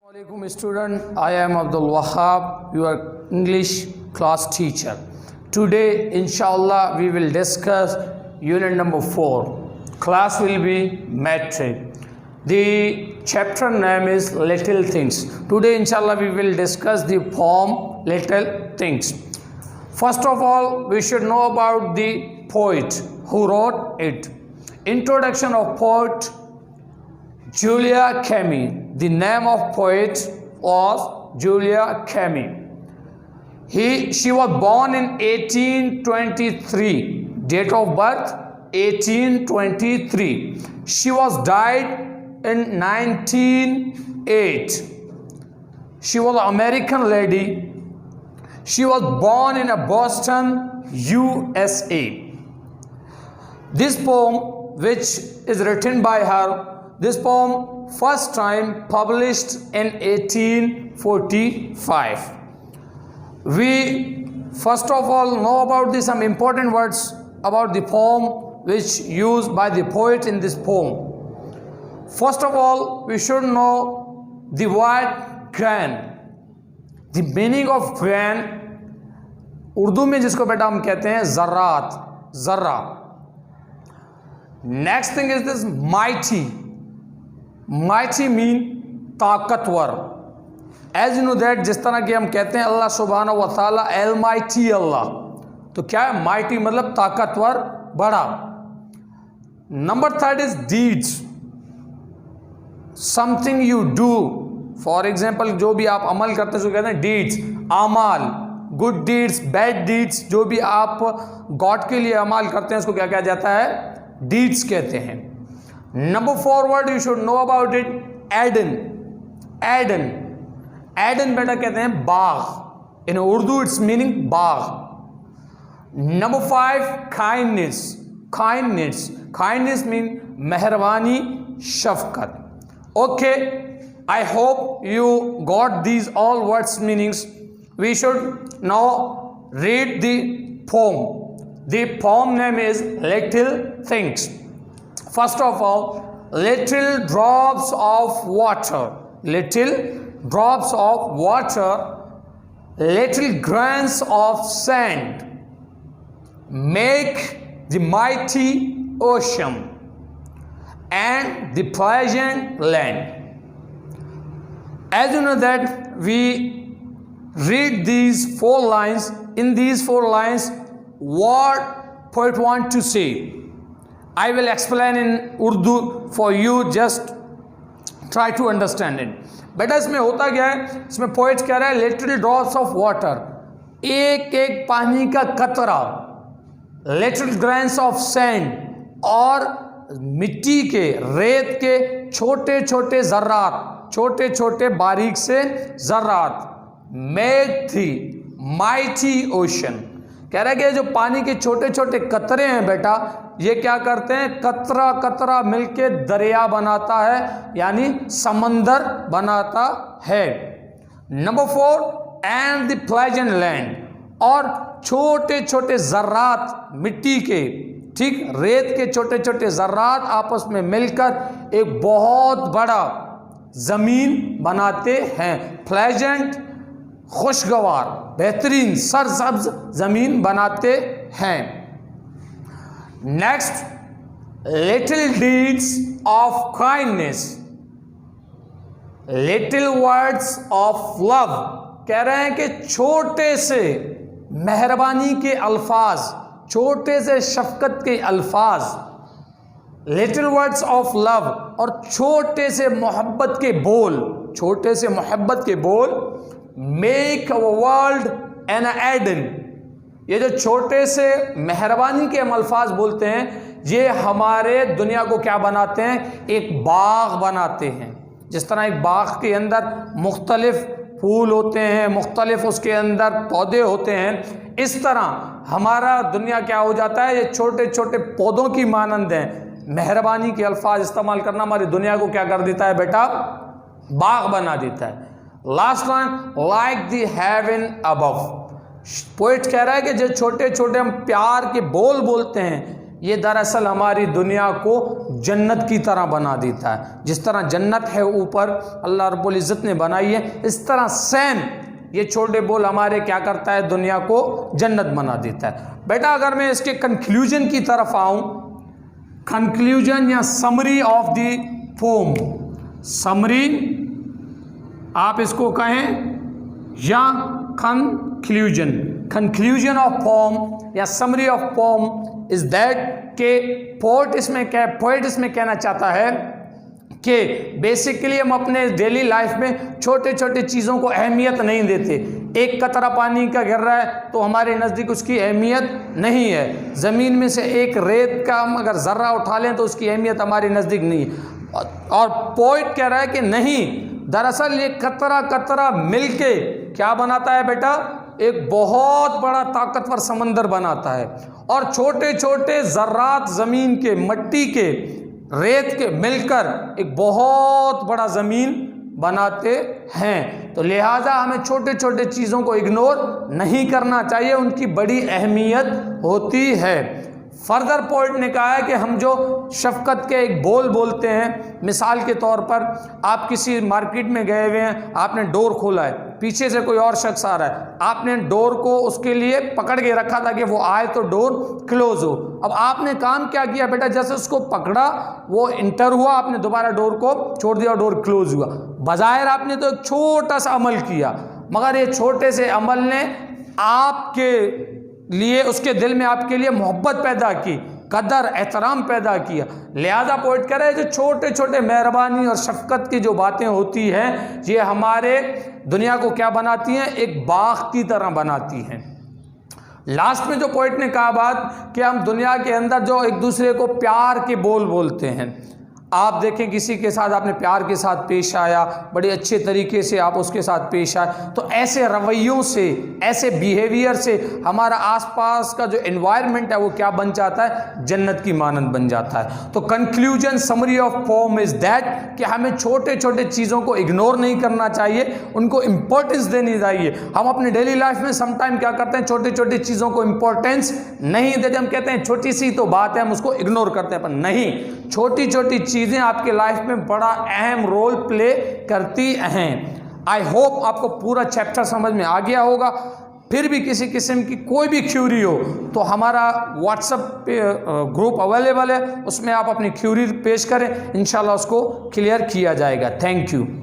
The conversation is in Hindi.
Assalamualaikum student, I am Abdul Wahab, your English class teacher. Today inshallah we will discuss unit number 4. Class will be metric. The chapter name is Little Things. Today inshallah we will discuss the poem Little Things. First of all, we should know about the poet who wrote it. Introduction of poet Julia Camus. The name of poet was Julia Camus. She was born in 1823. Date of birth 1823. She was died in 1908. She was an American lady. She was born in Boston, USA. This poem, which is written by her, this poem first time published in 1845. We first of all know about some important words about the poem which used by the poet in this poem. First of all, we should know the word grain. The meaning of grain, Urdu में जिसको बेटा हम कहते हैं ज़र्रात, ज़र्रा. Next thing is this mighty. Mighty mean ताकतवर. As you know that जिस तरह कि हम कहते हैं अल्लाह सुब्हानहू व तआला Almighty अल्लाह, तो क्या है mighty मतलब ताकतवर, बड़ा. Number third is deeds. Something you do. For example, जो भी आप अमल करते हैं उसको कहते हैं deeds, अमाल. गुड डीड्स, बैड डीड्स, जो भी आप गॉड के लिए अमाल करते हैं उसको क्या कहा जाता है? डीड्स कहते हैं. Number 4 word you should know about it, Eden. Eden, Eden बेटा कहते हैं बाग. इन उर्दू इट्स मीनिंग बाग. Number 5 kindness. Kindness, kindness mean मेहरबानी, शफकत. Okay, I hope you got these all words meanings. We should now read the poem. The poem name is Little Things. First of all, little drops of water. Little drops of water. Little grains of sand make the mighty ocean and the pleasant land. As you know that we read these 4 lines. In these 4 lines, what poet want to say, I will explain in Urdu for you. Just try to understand it. बेटा इसमें होता क्या है, इसमें पोएट कह रहा है लिटिल ड्रॉप्स ऑफ वाटर, एक एक पानी का कतरा, लिटिल ग्रेन्स ऑफ सैंड, और मिट्टी के, रेत के छोटे छोटे जर्रात, छोटे छोटे बारीक से जर्रात, मेड थी माइटी ओशन. कह रहा है कि जो पानी के छोटे छोटे कतरे हैं बेटा, ये क्या करते हैं, कतरा कतरा मिलके दरिया बनाता है, यानी समंदर बनाता है. Number 4 and the pleasant land, और छोटे छोटे जर्रात मिट्टी के, ठीक, रेत के छोटे छोटे जर्रात आपस में मिलकर एक बहुत बड़ा जमीन बनाते हैं. प्लेजेंट, खुशगवार, बेहतरीन, सरसब्ज जमीन बनाते हैं. Next, little deeds of kindness, little words of love. कह रहे हैं कि छोटे से मेहरबानी के अल्फाज, छोटे से शफकत के अल्फाज, लिटिल वर्ड्स ऑफ लव, और छोटे से मोहब्बत के बोल, छोटे से मोहब्बत के बोल, make our world an Eden. ये जो छोटे से मेहरबानी के हम अल्फाज बोलते हैं, ये हमारे दुनिया को क्या बनाते हैं, एक बाग बनाते हैं. जिस तरह एक बाग के अंदर मुख्तलिफ फूल होते हैं, मुख्तलिफ उसके अंदर पौधे होते हैं, इस तरह हमारा दुनिया क्या हो जाता है, ये छोटे छोटे पौधों की मानंद है. मेहरबानी के अल्फाज इस्तेमाल करना हमारी दुनिया को क्या कर देता है बेटा, बाग बना देता है. Last line, like the haven above. Poet कह रहा है कि जो छोटे छोटे हम प्यार के बोल बोलते हैं, ये दरअसल हमारी दुनिया को जन्नत की तरह बना देता है। जिस तरह जन्नत है ऊपर अल्लाह रब्बुल इज़्ज़त ने बनाई है, इस तरह सेम ये छोटे बोल हमारे क्या करता है, दुनिया को जन्नत बना देता है। बेटा अगर मैं इसके कंक्लूजन की तरफ आऊँ, कंक्लूजन या summary of the poem, summary आप इसको कहें या कंक्लूजन, कंक्लूजन ऑफ पोम या summary of poem is that के पोएट इसमें कहना चाहता है कि बेसिकली हम अपने डेली लाइफ में छोटे छोटे चीज़ों को अहमियत नहीं देते। एक कतरा पानी का गिर रहा है तो हमारे नज़दीक उसकी अहमियत नहीं है। ज़मीन में से एक रेत का हम अगर ज़र्रा उठा लें तो उसकी अहमियत हमारे नज़दीक नहीं है। और पोएट कह रहा है कि नहीं, दरअसल ये कतरा कतरा मिलके क्या बनाता है बेटा, एक बहुत बड़ा ताकतवर समंदर बनाता है। और छोटे छोटे ज़र्रात ज़मीन के, मट्टी के, रेत के मिलकर एक बहुत बड़ा ज़मीन बनाते हैं। तो लिहाजा हमें छोटे छोटे चीज़ों को इग्नोर नहीं करना चाहिए, उनकी बड़ी अहमियत होती है। फर्दर पॉइंट ने कहा है कि हम जो शफकत के एक बोल बोलते हैं, मिसाल के तौर पर आप किसी मार्केट में गए हुए हैं, आपने डोर खोला है, पीछे से कोई और शख्स आ रहा है, आपने डोर को उसके लिए पकड़ के रखा था कि वो आए तो डोर क्लोज हो। अब आपने काम क्या किया बेटा, जैसे उसको पकड़ा, वो इंटर हुआ, आपने दोबारा डोर को छोड़ दिया, डोर क्लोज हुआ। बज़ाहिर आपने तो एक छोटा सा अमल किया, मगर ये छोटे से अमल ने आपके लिए, उसके दिल में आपके लिए मोहब्बत पैदा की, कदर एहतराम पैदा किया। लिहाजा पॉइंट कर रहे हैं जो छोटे छोटे मेहरबानी और शफकत की जो बातें होती हैं, ये हमारे दुनिया को क्या बनाती हैं, एक बाग की तरह बनाती हैं। लास्ट में जो पॉइंट ने कहा बात कि हम दुनिया के अंदर जो एक दूसरे को प्यार के बोल बोलते हैं, आप देखें किसी के साथ आपने प्यार के साथ पेश आया, बड़े अच्छे तरीके से आप उसके साथ पेश आए, तो ऐसे रवैयों से, ऐसे बिहेवियर से हमारा आसपास का जो एनवायरनमेंट है वो क्या बन जाता है, जन्नत की मानंद बन जाता है। तो conclusion summary of poem is that कि हमें छोटे छोटे चीज़ों को इग्नोर नहीं करना चाहिए, उनको इम्पोर्टेंस देनी चाहिए। हम अपने डेली लाइफ में समटाइम क्या करते हैं, छोटी छोटी चीज़ों को इम्पोर्टेंस नहीं देते। हम कहते हैं छोटी सी तो बात है, हम उसको इग्नोर करते हैं, पर नहीं, छोटी छोटी चीज़ें आपके लाइफ में बड़ा अहम रोल प्ले करती हैं। आई होप आपको पूरा चैप्टर समझ में आ गया होगा। फिर भी किसी किस्म की कोई भी क्यूरी हो तो हमारा व्हाट्सएप पे ग्रुप अवेलेबल है, उसमें आप अपनी क्यूरी पेश करें, इंशाल्लाह उसको क्लियर किया जाएगा। Thank you.